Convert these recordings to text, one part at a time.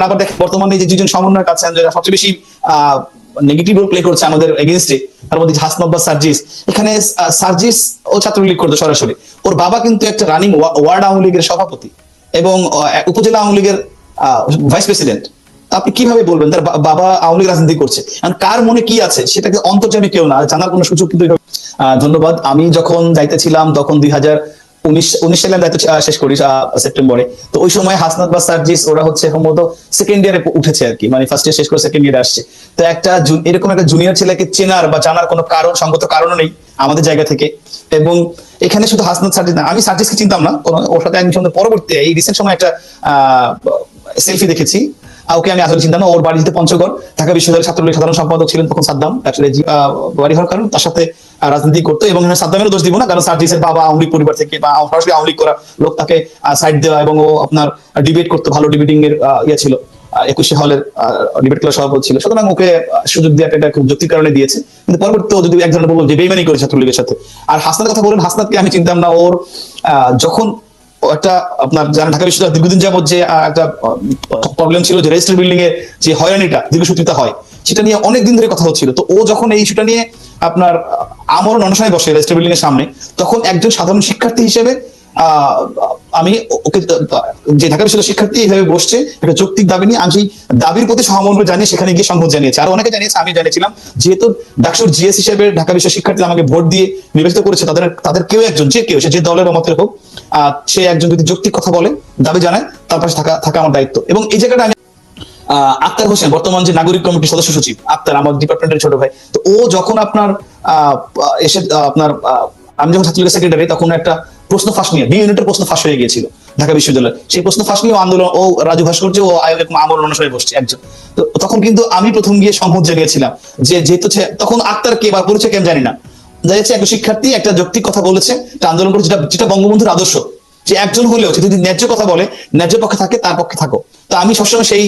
আবার দেখেন বর্তমানে যে দুজন সমন্বয়ক আছেন যারা সবচেয়ে বেশি নেগেটিভ রোল প্লে করছে আমাদের এগেইনস্টে, তার মধ্যে হাসনাত বা সার্জিস। এখানে সার্জিস ও ছাত্রলীগ করতো সরাসরি, ওর বাবা কিন্তু একটা রানিং ওয়ার্ড আওয়ামী লীগের সভাপতি এবং উপজেলা আওয়ামী লীগের ভাইস প্রেসিডেন্ট। আপনি কিভাবে বলবেন তার বাবা আওয়ামী লীগ রাজনীতি করছে? কার মনে কি আছে সেটাকে অন্তর্যামী কেউ না, জানার কোনো সুযোগ কিন্তু। ধন্যবাদ। আমি যখন দায়িত্বে ছিলাম তখন 2019 সালে দায়িত্ব শেষ করি সেপ্টেম্বরে। তো ওই সময় হাসনাত বা সার্জিস ওরা হচ্ছে সম্ভবত সেকেন্ড ইয়ারে উঠেছে আর কি, মানে ফার্স্ট ইয়ার শেষ করে সেকেন্ড ইয়ারে আসছে। তো এরকম একটা জুনিয়র ছেলেকে চেনার বা জানার কোনো সঙ্গত কারণও নেই আমাদের জায়গা থেকে। এবং এখানে শুধু হাসনাত সার্জিস না, আমি সার্জিসকে চিনতাম না, ওর সাথে একজন পরবর্তী এই রিসেন্ট সময় একটা সেলফি দেখেছি। ওকে আমি আসলে চিন্তা না। ওর বাড়িতে পঞ্চগড়, ঢাকা বিশ্ববিদ্যালয়ের ছাত্রলীগ সাধারণ সম্পাদক ছিলেন তখন সাদ্দাম, আসলে বাড়ি হওয়ার কারণ তার সাথে রাজনীতি করতো। এবং সাদ্দামেরও দোষ দিব না, কারণ সার্জিসের বাবা আওয়ামী লীগ পরিবার থেকে বা সরাসরি আওয়ামী লীগ করা লোক, তাকে সাইড দেওয়া এবং ও আপনার ডিবেট করতো, ভালো ডিবেটিং এর ইয়ে ছিল, 21 হলের ডিবেট ক্লাব সভাপতি ছিল। সুতরাং ওকে সুযোগ দেওয়াটা এটা খুব যুক্তির কারণে দিয়েছে। কিন্তু পরবর্তীতে যদি এক ধরনের বলবো যে বেইমানি করে ছাত্রলীগের সাথে। আর হাসনাতের কথা বলেন, হাসনাতকে আমি চিনতাম না। ওর যখন একটা আপনার যারা ঢাকা বিশ্ববিদ্যালয় দীর্ঘদিন যাবত যে একটা প্রবলেম ছিল যে রেজিস্টার বিল্ডিং এর যে হয়রানিটা দীর্ঘসূত্রিতা হয়, সেটা নিয়ে অনেকদিন ধরে কথা হচ্ছিল। তো ও যখন এই ইস্যুটা নিয়ে আপনার আমরণ অনশনে বসে রেজিস্টার বিল্ডিং এর সামনে, তখন একজন সাধারণ শিক্ষার্থী হিসেবে আমি ওকে, যে ঢাকা বিশ্ববিদ্যালয়ের শিক্ষার্থী এইভাবে বসছে একটা যৌক্তিক দাবি নিয়ে, আমি সেই দাবির প্রতি সহমর্ম জানিয়ে সেখানে গিয়ে সংহত জানিয়েছি। আর অনেকে জানিয়েছে, আমি জানিয়েছিলাম, যেহেতু ডাকসুর জিএস হিসেবে ঢাকা বিশ্বের শিক্ষার্থী আমাকে ভোট দিয়ে নির্বাচিত করেছে, তাদের কেউ একজন, যে কেউ, সে যে দলের বা মতের হোক, সে একজন যদি যৌক্তিক কথা বলে, দাবি জানায়, তার পাশে থাকা আমার দায়িত্ব। এবং এই জায়গাটা আমি আক্তার হোসেন, বর্তমান যে নাগরিক কমিটির সদস্য সচিব আক্তার, আমার ডিপার্টমেন্টের ছোট ভাই, তো ও যখন আপনার এসে আপনার আমি যখন ছাত্রলীগের সেক্রেটারি, তখন একটা প্রশ্ন ফাঁস নিয়ে বি ইউনিটের প্রশ্ন ফাঁস হয়ে গিয়েছিল ঢাকা বিশ্ববিদ্যালয়। সেই প্রশ্ন ফাঁস নিয়ে আন্দোলন, ও রাজু ভাস্কর্য ও আমরণ অনুসারে বসছে একজন। তো তখন কিন্তু আমি প্রথম গিয়ে সংহত জানিয়েছিলাম যে যেহেতু তখন আক্তার কে বা পরিচয় কে আমি জানি না, জানিয়েছে একটা শিক্ষার্থী একটা যৌক্তিক কথা বলেছে, একটা আন্দোলন করেছে, যেটা বঙ্গবন্ধুর আদর্শ, যে একজন হলেও যদি ন্যায্য কথা বলে, ন্যায্য পক্ষে থাকে, তার পক্ষে থাকো। তো আমি সবসময় সেই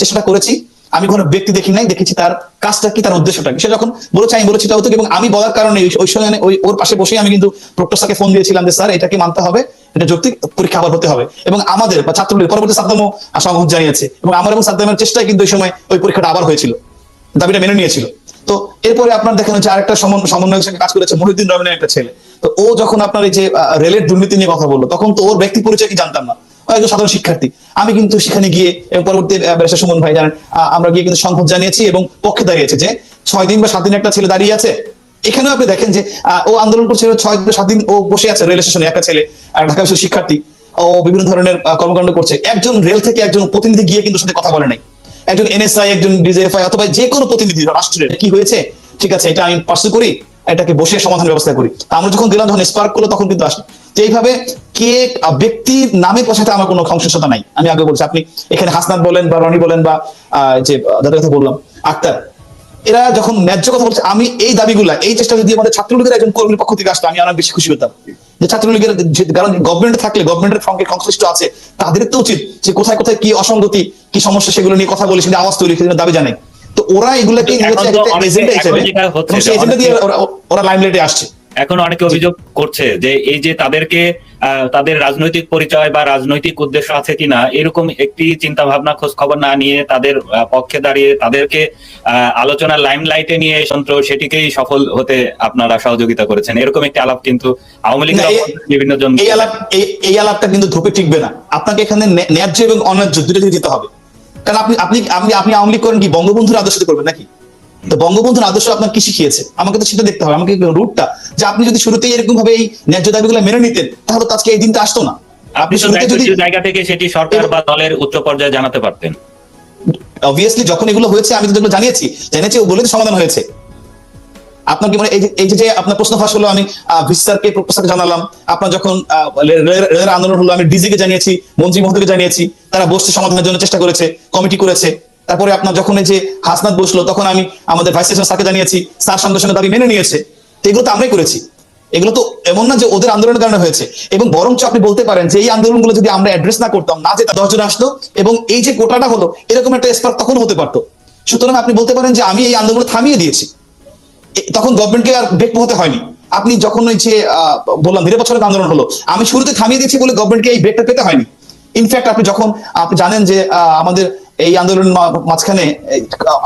চেষ্টাটা করেছি। আমি কোনো ব্যক্তি দেখি নাই, দেখেছি তার কাজটা কি, তার উদ্দেশ্যটা কি। সে যখন বলেছে আমি বলেছি, এবং আমি বলার কারণে ওই সময় ওর পাশে বসে আমি কিন্তু প্রক্টরকে ফোন দিয়েছিলাম যে স্যার এটাকে মানতে হবে, এটা যৌক্তিক, পরীক্ষা আবার হতে হবে। এবং আমাদের বা ছাত্রলীগ পরবর্তী সাদ্দামও সংহত জানিয়েছে, এবং আমার এবং সাদ্দামের চেষ্টায় কিন্তু ওই সময় ওই পরীক্ষাটা আবার হয়েছিল, দাবিটা মেনে নিয়েছিল। তো এরপরে আপনার দেখেন হচ্ছে আরেকটা সমন্বয়ের সঙ্গে কাজ করেছে মহিউদ্দিন রহমানের একটা ছেলে। তো ও যখন আপনার এই যে রেলের দুর্নীতি নিয়ে কথা বললো, তখন তো ওর ব্যক্তি পরিচয় কি জানতাম না, একজন সাধারণ শিক্ষার্থী। আমি কিন্তু সেখানে গিয়ে এবং পরবর্তী ব্যারিস্টার সুমন ভাই জানেন, আমরা গিয়ে কিন্তু সংহত জানিয়েছি এবং পক্ষে দাঁড়িয়েছে যে 6 দিন বা 7 দিন একটা ছেলে দাঁড়িয়ে আছে। এখানেও আপনি দেখেন যে ও আন্দোলন করছে 6 বা 7 দিন, ও বসে আছে রেল স্টেশনে, একটা ছেলে ঢাকা বিশ্ববিদ্যালয়ের শিক্ষার্থী, ও বিভিন্ন ধরনের কর্মকাণ্ড করছে। একজন রেল থেকে একজন প্রতিনিধি গিয়ে কিন্তু সাথে কথা বলে নাই, একজন এনএসআই, একজন ডিজিএফআই অথবা যে কোনো প্রতিনিধি রাষ্ট্রের কি হয়েছে, ঠিক আছে এটা আমি পার্সু করি, এটাকে বসে সমাধান ব্যবস্থা করি। আমরা যখন গেলাম, যখন স্পার্ক করলো, তখন কিন্তু আসলো। তো এইভাবে কে ব্যক্তির নামের সাথে আমার কোনো সংশ্লিষ্টতা নাই। আমি আগে বলছি, আপনি এখানে হাসনাত বলেন বা রনি বলেন বা যে যাদের কথা বললাম আক্তার, এরা যখন ন্যায্য কথা বলছে, আমি এই দাবিগুলা, এই চেষ্টা যদি আমাদের ছাত্রলীগের একজন কর্মীর পক্ষ থেকে আসতো, আমি অনেক বেশি খুশি হতাম। যে ছাত্রলীগের, কারণ গভর্নমেন্ট থাকলে, গভর্নমেন্টের সঙ্গে সংশ্লিষ্ট আছে, তাদের তো উচিত যে কোথায় কোথায় কি অসঙ্গতি, কি সমস্যা, সেগুলো নিয়ে কথা বলে, সেটা আওয়াজ তৈরি, সেটা দাবি জানাই। তো ওরা এগুলাকে এজেন্ডা হিসেবে ওরা লাইমলাইটে আসছে। এখন অনেকে অভিযোগ করছে যে এই যে তাদের রাজনৈতিক পরিচয় বা রাজনৈতিক উদ্দেশ্য আছে কিনা, এরকম একটি চিন্তা ভাবনা খোঁজ খবর না নিয়ে তাদের পক্ষে দাঁড়িয়ে তাদেরকে আলোচনার লাইমলাইটে নিয়ে সেটিকেই সফল হতে আপনারা সহযোগিতা করেছেন, এরকম একটি আলাপ কিন্তু আওয়ামী লীগের বিভিন্ন জন। এই আলাপটা কিন্তু ধোপে টিকবে না। আপনাকে এখানে ন্যায্য এবং অন্যায্য দুটো দিকে যেতে হবে। কারণ আপনি আওয়ামী লীগ করেন কি বঙ্গবন্ধুর আদর্শ করবেন নাকি? তো বঙ্গবন্ধুর আদর্শ আপনার কি শিখিয়েছে, আমাকে তো সেটা দেখতে হবে। আমাকে রুটটা, যে আপনি যদি শুরুতেই এরকম ভাবে এই ন্যায্য দাবিগুলো মেনে নিতেন, তাহলে তো আজকে এই দিনটা আসতো না। আপনি যদি জায়গা থেকে সেটি সরকার বা দলের উচ্চ পর্যায়ে জানাতে পারতেন। অবভিয়াসলি যখন এগুলো হয়েছে, আমি তো জানিয়েছি, ও বলে সমাধান হয়েছে। আপনার কি মানে এই যে আপনার প্রশ্ন ফাঁস হলো, আমি ভিস্তারকে প্রফেসরকে জানালাম। আপনার যখন রেলের আন্দোলন হলো, আমি ডিজিকে জানিয়েছি, মন্ত্রী মহোদয়কে জানিয়েছি, তারা বসতে সমাধানের জন্য চেষ্টা করেছে, কমিটি করেছে। তারপরে আপনার যখন এই যে হাসনাত বসলো, তখন আমি আমাদের ভাইস প্রেসিডেন্ট স্যারকে জানিয়েছি, স্যার সঙ্গে সঙ্গে দাবি মেনে নিয়েছে। তো এগুলো তো আমরাই করেছি, এগুলো তো এমন না যে ওদের আন্দোলনের কারণে হয়েছে। এবং বরঞ্চ আপনি বলতে পারেন যে এই আন্দোলনগুলো যদি আমরা অ্যাড্রেস না করতাম, না যেটা 10 জন আসতো, এবং এই যে কোটাটা হলো, এরকম একটা স্পার্ক তখন হতে পারতো। সুতরাং আপনি বলতে পারেন যে আমি এই আন্দোলন থামিয়ে দিয়েছি, তখন গভর্নমেন্টকে আর ব্রেক হতে হয়নি। আপনি যখন ওই যে বললাম 1.5 বছরের আন্দোলন হলো, আমি শুরুতে থামিয়ে দিয়েছি বলে গভর্নমেন্টকে এই ব্রেকটা পেতে হয়নি। ইনফ্যাক্ট আপনি জানেন যে আমাদের এই আন্দোলন মাঝখানে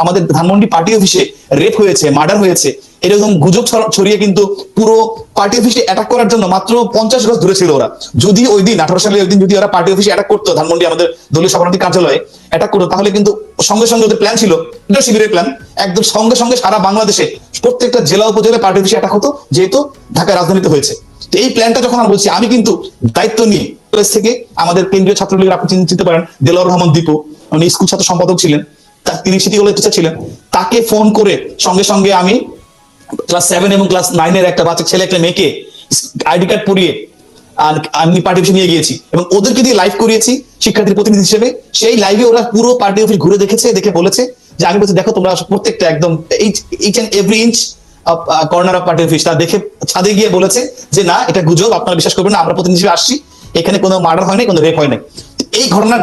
আমাদের ধানমন্ডি পার্টি অফিসে রেপ হয়েছে, মার্ডার হয়েছে, এরকম গুজব ছড়িয়ে কিন্তু পুরো পার্টি অফিসে অ্যাটাক করার জন্য মাত্র 50 গজ দূরে ছিল ওরা। যদি ওই দিন 18 সালে ওই দিন যদি ওরা পার্টি অফিসে অ্যাটাক করতো, ধানমন্ডি আমাদের দলীয় সভাপতি কার্যালয়ে অ্যাটাক করতো, তাহলে কিন্তু সঙ্গে সঙ্গে ওদের প্ল্যান ছিল, এটা শিবিরের প্ল্যান, একদম সঙ্গে সঙ্গে সারা বাংলাদেশে প্রত্যেকটা জেলা উপজেলায় পার্টি অফিসে অ্যাটাক হতো, যেহেতু ঢাকায় রাজধানীতে হয়েছে। তো এই প্ল্যানটা যখন আমি বলছি, আমি কিন্তু দায়িত্ব নিয়ে কলেজ থেকে আমাদের কেন্দ্রীয় ছাত্রলীগের, আপনি চিনতে পারেন দেলোয়ার রহমান দীপু, উনি স্কুল ছাত্র সম্পাদক ছিলেন, তিনি সিটি কলেজ টিচার ছিলেন, তাকে ফোন করে সঙ্গে সঙ্গে আমি ক্লাস 7 এবং ক্লাস 9 এর একটা বাচ্চা ছেলে একটা মেয়েকে আইডি কার্ড পরিয়ে আমি পার্টি অফিসে নিয়ে গিয়েছি এবং ওদেরকে দিয়ে লাইভ করিয়েছি শিক্ষার্থীর প্রতিনিধি হিসেবে। সেই লাইভে ওরা পুরো পার্টি অফিস ঘুরে দেখেছে, দেখে বলেছে যে, আমি বলছি দেখো তোমরা প্রত্যেকটা একদম each and every inch corner of party office, তা দেখে ছাদে গিয়ে বলেছে যে না, এটা গুজব, আপনারা বিশ্বাস করবেন না, আমরা প্রতিনিধি হিসেবে আসছি, এখানে কোনো মার্ডার হয় নাই, কোনো রেপ হয় নাই। এই ঘটনা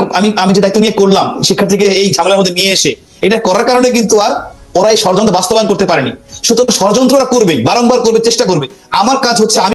আমি যে দায়িত্ব নিয়ে করলাম শিক্ষার্থীকে এই ঝামেলার মধ্যে নিয়ে এসে, এটা করার কারণে কিন্তু আর ওরা এই ষড়যন্ত্র বাস্তবায়ন করতে পারেনি। সুতরাং ষড়যন্ত্ররা করবে, বারংবার করবে, চেষ্টা করবে। আমার কাজ হচ্ছে আমি